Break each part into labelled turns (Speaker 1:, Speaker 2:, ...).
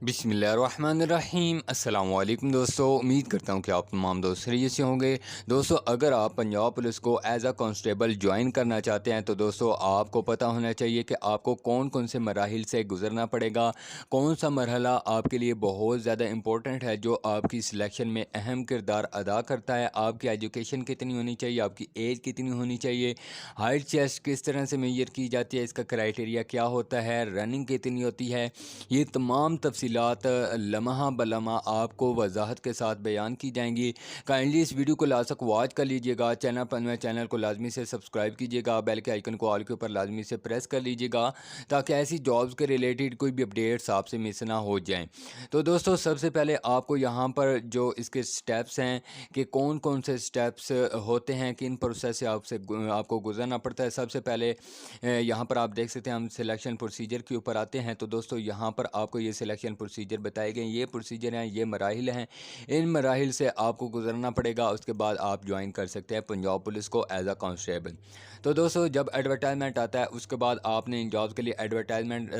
Speaker 1: बिस्मिल्लाहिर्रहमानिर्रहीम। अस्सलाम वालेकुम दोस्तों, उम्मीद करता हूँ कि आप तमाम दोस्त खैरियत से होंगे। दोस्तों, अगर आप पंजाब पुलिस को एज अ कांस्टेबल ज्वाइन करना चाहते हैं तो दोस्तों आपको पता होना चाहिए कि आपको कौन कौन से मराहिल से गुजरना पड़ेगा, कौन सा मरहला आपके लिए बहुत ज़्यादा इंपॉर्टेंट है जो आपकी सिलेक्शन में अहम किरदार अदा करता है। आपकी एजुकेशन कितनी होनी चाहिए, आपकी एज कितनी होनी चाहिए, हाइट चेस्ट किस तरह से मेजर की जाती है, इसका क्राइटेरिया क्या होता है, रनिंग कितनी होती है, ये तमाम तफसीलात लम्हा बलम्हा आपको वजाहत के साथ बयान की जाएंगी। काइंडली इस वीडियो को लास्ट तक वॉच कर लीजिएगा। चैनल पर नए चैनल को लाजमी से सब्सक्राइब कीजिएगा, बेल के आइकन को ऑल के ऊपर लाजमी से प्रेस कर लीजिएगा ताकि ऐसी जॉब्स के रिलेटेड कोई भी अपडेट्स आपसे मिस ना हो जाएं। तो दोस्तों, सबसे पहले आपको यहाँ पर जो इसके स्टेप्स हैं कि कौन कौन से स्टेप्स होते हैं, किन प्रोसेस से आपको गुजरना पड़ता है। सबसे पहले यहाँ पर आप देख सकते हैं, हम सिलेक्शन प्रोसीजर के ऊपर आते हैं। तो दोस्तों, यहाँ पर आपको ये सिलेक्शन प्रोसीजर बताए गए, ये प्रोसीजर हैं, ये मराहिल हैं, इन मराहिल से आपको गुजरना पड़ेगा। उसके बाद आप ज्वाइन कर सकते हैं पंजाब पुलिस को एज अ कांस्टेबल। तो दोस्तों, जब एडवर्टाइजमेंट आता है उसके बाद आपने इन जॉब्स के लिए एडवर्टाइजमेंट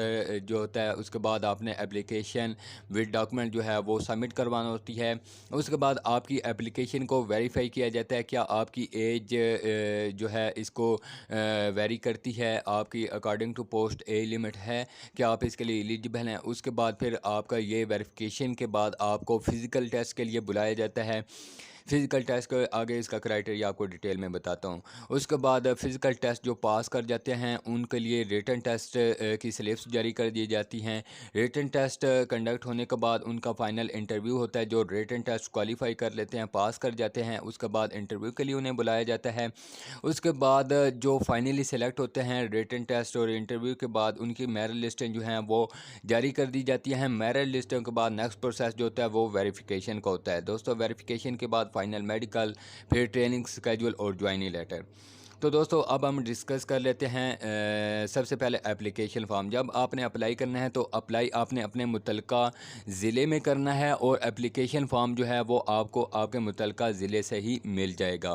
Speaker 1: जो होता है उसके बाद आपने एप्लीकेशन विद डॉक्यूमेंट जो है वो सबमिट करवाना होती है। उसके बाद आपकी एप्लीकेशन को वेरीफाई किया जाता है, क्या आपकी एज जो है इसको वेरी करती है, आपकी according to post age limit है, क्या आप इसके लिए एलिजिबल हैं। उसके बाद फिर आपका ये वेरिफिकेशन के बाद आपको फ़िज़िकल टेस्ट के लिए बुलाया जाता है। फ़िज़िकल टेस्ट के आगे इसका क्राइटेरिया आपको डिटेल में बताता हूँ। उसके बाद फ़िज़िकल टेस्ट जो पास कर जाते हैं उनके लिए रिटन टेस्ट की स्लिप्स जारी कर दी जाती हैं। रिटन टेस्ट कंडक्ट होने के बाद उनका फ़ाइनल इंटरव्यू होता है। जो रिटन टेस्ट क्वालिफाई कर लेते हैं, पास कर जाते हैं, उसके बाद इंटरव्यू के लिए उन्हें बुलाया जाता है। उसके बाद जो फाइनली सेलेक्ट होते हैं रिटन टेस्ट और इंटरव्यू के बाद उनकी मेरिट लिस्टें जो हैं वो जारी कर दी जाती हैं। मेरिट लिस्टों के बाद नेक्स्ट प्रोसेस जो होता है वो वेरिफिकेशन का होता है। दोस्तों, वेरिफिकेशन के बाद फाइनल मेडिकल, फिर ट्रेनिंग स्केड्यूल और ज्वाइनिंग लेटर। तो दोस्तों, अब हम डिस्कस कर लेते हैं सबसे पहले एप्लीकेशन फ़ॉर्म। जब आपने अप्लाई करना है तो अप्लाई आपने अपने मुतलका ज़िले में करना है और एप्लीकेशन फ़ॉर्म जो है वो आपको आपके मुतलका ज़िले से ही मिल जाएगा।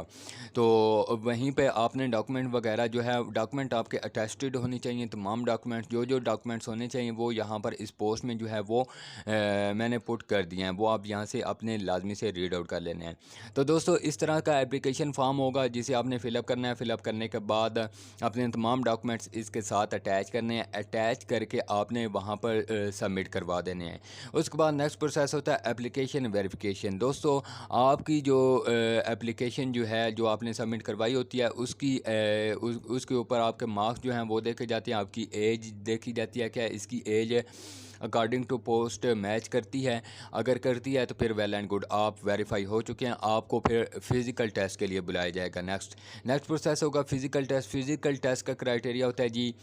Speaker 1: तो वहीं पे आपने डॉक्यूमेंट वगैरह जो है, डॉक्यूमेंट आपके अटेस्टेड होने चाहिए। तमाम डॉक्यूमेंट्स जो डॉक्यूमेंट्स होने चाहिए वो यहाँ पर इस पोस्ट में जो है वो मैंने पुट कर दिए हैं, वो आप यहाँ से अपने लाजमी से रीड आउट कर लेने हैं। तो दोस्तों, इस तरह का एप्लीकेशन फॉर्म होगा जिसे आपने फ़िलअप करना है। फ़िलअप करने के बाद अपने तमाम डॉक्यूमेंट्स इसके साथ अटैच करने हैं। अटैच करके आपने वहाँ पर सबमिट करवा देने हैं। उसके बाद नेक्स्ट प्रोसेस होता है एप्लीकेशन वेरिफिकेशन। दोस्तों, आपकी जो एप्लीकेशन जो है जो आपने सबमिट करवाई होती है उसके ऊपर आपके मार्क्स जो हैं वो देखे जाते हैं, आपकी एज देखी जाती है, क्या इसकी age according to post match करती है। अगर करती है तो फिर वेल एंड गुड, आप वेरीफाई हो चुके हैं। आपको फिर फिज़िकल टेस्ट के लिए बुलाया जाएगा। नेक्स्ट प्रोसेस होगा फ़िज़िकल टेस्ट। फ़िज़िकल टेस्ट का क्राइटेरिया होता है जी,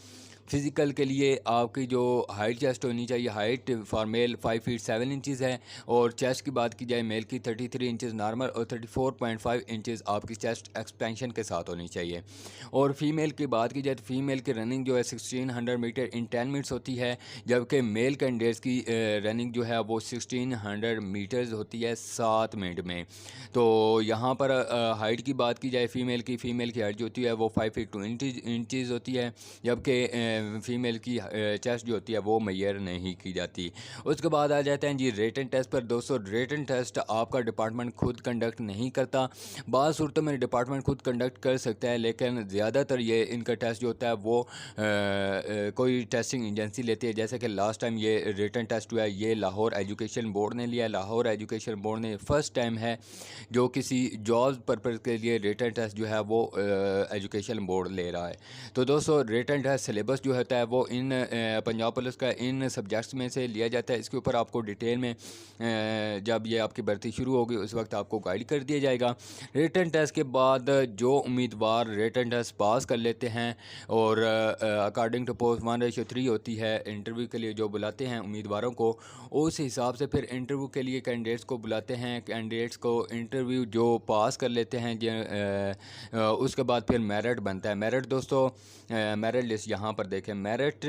Speaker 1: फ़िज़िकल के लिए आपकी जो हाइट चेस्ट होनी चाहिए, height for male 5 feet 7 inches है, और चेस्ट की बात की जाए मेल की 33 इंचेस नॉर्मल और 34.5 इंचेस आपकी चेस्ट एक्सपेंशन के साथ होनी चाहिए। और फीमेल की बात की जाए तो फीमेल की रनिंग जो है 1600 मीटर इन 10 मिनट्स होती है, जबकि मेल कैंडिडेट्स की रनिंग जो है वो 1600 मीटर्स होती है 7 मिनट में। तो यहाँ पर हाइट की बात की जाए फ़ीमेल की हाइट जो होती है वो 5 फीट 2 इंचेस होती है, जबकि फ़ीमेल की चेस्ट जो होती है वो मेजर नहीं की जाती। उसके बाद आ जाते हैं जी रिटन टेस्ट पर। दोस्तों, रिटन टेस्ट आपका डिपार्टमेंट खुद कंडक्ट नहीं करता। बाज़ सूरतों में डिपार्टमेंट खुद कंडक्ट कर सकता है, लेकिन ज़्यादातर ये इनका टेस्ट जो होता है वो कोई टेस्टिंग एजेंसी लेती है। जैसे कि लास्ट टाइम ये रिटन टेस्ट हुआ है, ये लाहौर एजुकेशन बोर्ड ने लिया। लाहौर एजुकेशन बोर्ड ने फ़र्स्ट टाइम है जो किसी जॉब पर्पज़ के लिए रिटन टेस्ट जो है वो एजुकेशन बोर्ड ले रहा है। तो दोस्तों, रिटन टेस्ट सिलेबस जो होता है वो इन पंजाब पुलिस का इन सब्जेक्ट्स में से लिया जाता है। इसके ऊपर आपको डिटेल में जब ये आपकी भर्ती शुरू होगी उस वक्त आपको गाइड कर दिया जाएगा। रिटन टेस्ट के बाद जो उम्मीदवार रिटन टेस्ट पास कर लेते हैं और अकॉर्डिंग टू पोस्ट 1:3 होती है इंटरव्यू के लिए जो बुलाते हैं उम्मीदवारों को, उस हिसाब से फिर इंटरव्यू के लिए कैंडिडेट्स को बुलाते हैं। कैंडिडेट्स को इंटरव्यू जो पास कर लेते हैं उसके बाद फिर मेरिट बनता है। मेरिट दोस्तों, मेरिट लिस्ट यहाँ पर देखें, मेरिट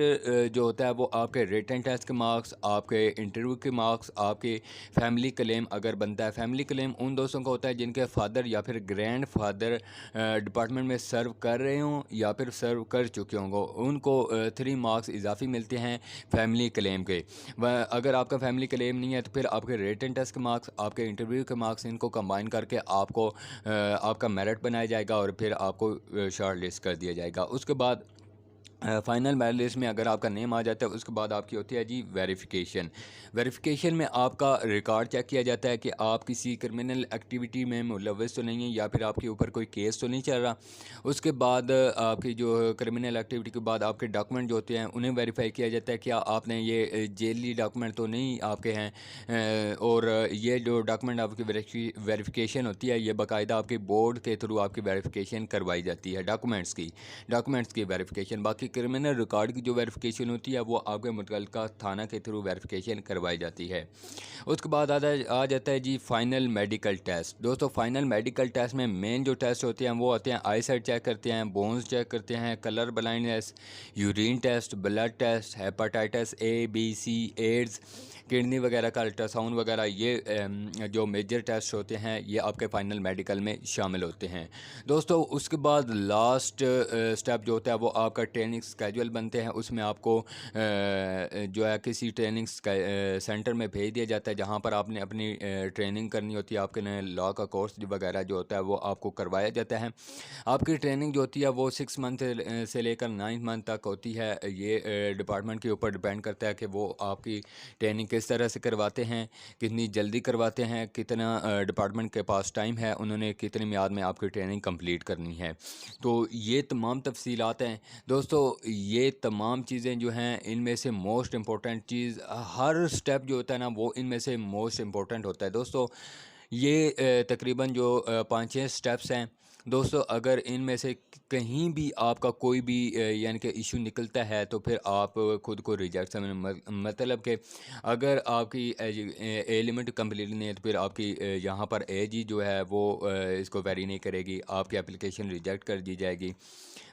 Speaker 1: जो होता है वो आपके रिटन टेस्ट के मार्क्स, आपके इंटरव्यू के मार्क्स, आपके फैमिली क्लेम अगर बनता है। फैमिली क्लेम उन दोस्तों का होता है जिनके फादर या फिर ग्रैंड फादर डिपार्टमेंट में सर्व कर रहे हों या फिर सर्व कर चुके होंगे, उनको 3 मार्क्स इजाफी मिलते हैं फैमिली क्लेम के। अगर आपका फैमिली क्लेम नहीं है तो फिर आपके रिटन टेस्ट के मार्क्स, आपके इंटरव्यू के मार्क्स, इनको कंबाइन करके आपको आपका मेरिट बनाया जाएगा और फिर आपको शॉर्ट लिस्ट कर दिया जाएगा। उसके बाद फाइनल मेरिट लिस्ट में अगर आपका नेम आ जाता है, उसके बाद आपकी होती है जी वेरिफिकेशन। वेरिफिकेशन में आपका रिकॉर्ड चेक किया जाता है कि आप किसी क्रिमिनल एक्टिविटी में मुलव्वस तो नहीं है या फिर आपके ऊपर कोई केस तो नहीं चल रहा। उसके बाद आपकी जो क्रिमिनल एक्टिविटी के बाद आपके डॉक्यूमेंट जो होते हैं उन्हें वेरीफाई किया जाता है, क्या आपने ये जेली डॉक्यूमेंट तो नहीं आपके हैं, और ये जो डॉक्यूमेंट आपकी वेरिफिकेशन होती है ये बाकायदा आपकी बोर्ड के थ्रू आपकी वेरिफिकेशन करवाई जाती है डॉक्यूमेंट्स की वेरिफिकेशन। बाकी क्रिमिनल रिकॉर्ड की जो वेरिफिकेशन होती है वो आपके मुतल्लिका थाना के थ्रू वेरिफिकेशन करवाई जाती है। उसके बाद आ जाता है जी फाइनल मेडिकल टेस्ट। दोस्तों फाइनल मेडिकल टेस्ट में मेन जो टेस्ट होते हैं वो होते हैं आई साइट चेक करते हैं, बोन्स चेक करते हैं, colour blindness, urine test, blood test, hepatitis A B C, AIDS, kidney वगैरह का अल्ट्रासाउंड वगैरह, ये जो मेजर टेस्ट होते हैं ये आपके फाइनल मेडिकल में शामिल होते हैं। दोस्तों उसके बाद लास्ट स्टेप जो होता है वो आपका ट्रेनिंग स्केजुअल बनते हैं। उसमें आपको जो है किसी ट्रेनिंग सेंटर में भेज दिया जाता है जहाँ पर आपने अपनी ट्रेनिंग करनी होती है। आपके नए लॉ का कोर्स वगैरह जो होता है वो आपको करवाया जाता है। आपकी ट्रेनिंग जो होती है वो 6 मंथ से लेकर 9 मंथ तक होती है। ये डिपार्टमेंट के ऊपर डिपेंड करता है कि वो आपकी ट्रेनिंग किस तरह से करवाते हैं, कितनी जल्दी करवाते हैं, कितना डिपार्टमेंट के पास टाइम है, उन्होंने कितनी मियाद में आपकी ट्रेनिंग कंप्लीट करनी है। तो ये तमाम तफसीलात हैं दोस्तों। ये तमाम चीज़ें जो हैं इनमें से मोस्ट इम्पोर्टेंट चीज़, हर स्टेप जो होता है ना वो इनमें से मोस्ट इम्पोर्टेंट होता है दोस्तों। ये तकरीबन जो 5-6 स्टेप्स हैं दोस्तों, अगर इनमें से कहीं भी आपका कोई भी यानी कि इशू निकलता है तो फिर आप खुद को रिजेक्ट समझ, मतलब कि अगर आपकी ए लिमिट कंप्लीट नहीं है तो फिर आपकी यहाँ पर एज ही जो है वो इसको वेरी नहीं करेगी, आपकी एप्लीकेशन रिजेक्ट कर दी जाएगी।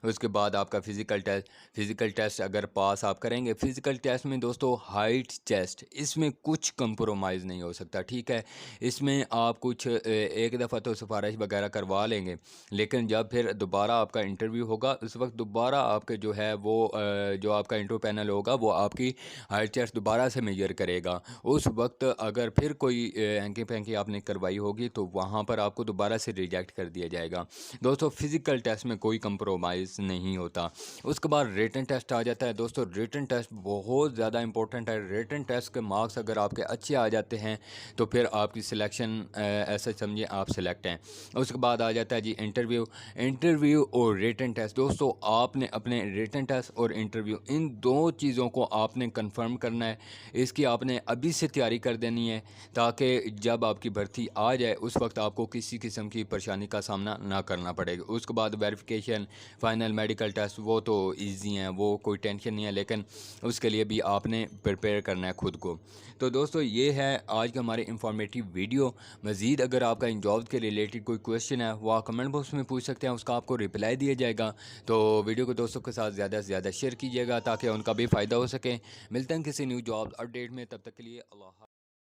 Speaker 1: उसके बाद आपका फ़िज़िकल टेस्ट अगर पास आप करेंगे, फ़िज़िकल टेस्ट में दोस्तों हाइट, चेस्ट, इसमें कुछ कंप्रोमाइज़ नहीं हो सकता, ठीक है। इसमें आप कुछ एक दफ़ा तो सिफारिश वगैरह करवा लेंगे, लेकिन जब फिर दोबारा आपका इंटरव्यू होगा उस वक्त दोबारा आपके जो है वो जो आपका इंटरव्यू पैनल होगा वो आपकी हाइट चेस्ट दोबारा से मेजर करेगा। उस वक्त अगर फिर कोई हैंकी पैंकी आपने करवाई होगी तो वहाँ पर आपको दोबारा से रिजेक्ट कर दिया जाएगा। दोस्तों फ़िज़िकल टेस्ट में कोई कंप्रोमाइज़ नहीं होता। उसके बाद रिटन टेस्ट आ जाता है दोस्तों। रिटन टेस्ट बहुत ज़्यादा इंपॉर्टेंट है। रिटन टेस्ट के मार्क्स अगर आपके अच्छे आ जाते हैं तो फिर आपकी सिलेक्शन ऐसा समझिए आप सिलेक्ट हैं। उसके बाद आ जाता है जी इंटरव्यू और रिटन टेस्ट। दोस्तों आपने अपने रिटन टेस्ट और इंटरव्यू इन दो चीज़ों को आपने कंफर्म करना है। इसकी आपने अभी से तैयारी कर देनी है ताकि जब आपकी भर्ती आ जाए उस वक्त आपको किसी किस्म की परेशानी का सामना ना करना पड़ेगा। उसके बाद वेरिफिकेशन, फाइनल मेडिकल टेस्ट, वो तो इजी हैं, वो कोई टेंशन नहीं है, लेकिन उसके लिए भी आपने प्रिपेयर करना है खुद को। तो दोस्तों ये है आज का हमारे इंफॉर्मेटिव वीडियो। मज़ीद अगर आपका इन जॉब के रिलेटेड कोई क्वेश्चन है वो आप कमेंट बॉक्स में पूछ सकते हैं, उसका आपको रिप्लाई दिया जाएगा। तो वीडियो को दोस्तों के साथ ज़्यादा से ज़्यादा शेयर कीजिएगा ताकि उनका भी फ़ायदा हो सके। मिलते हैं किसी न्यू जॉब अपडेट में, तब तक के लिए अल्लाह।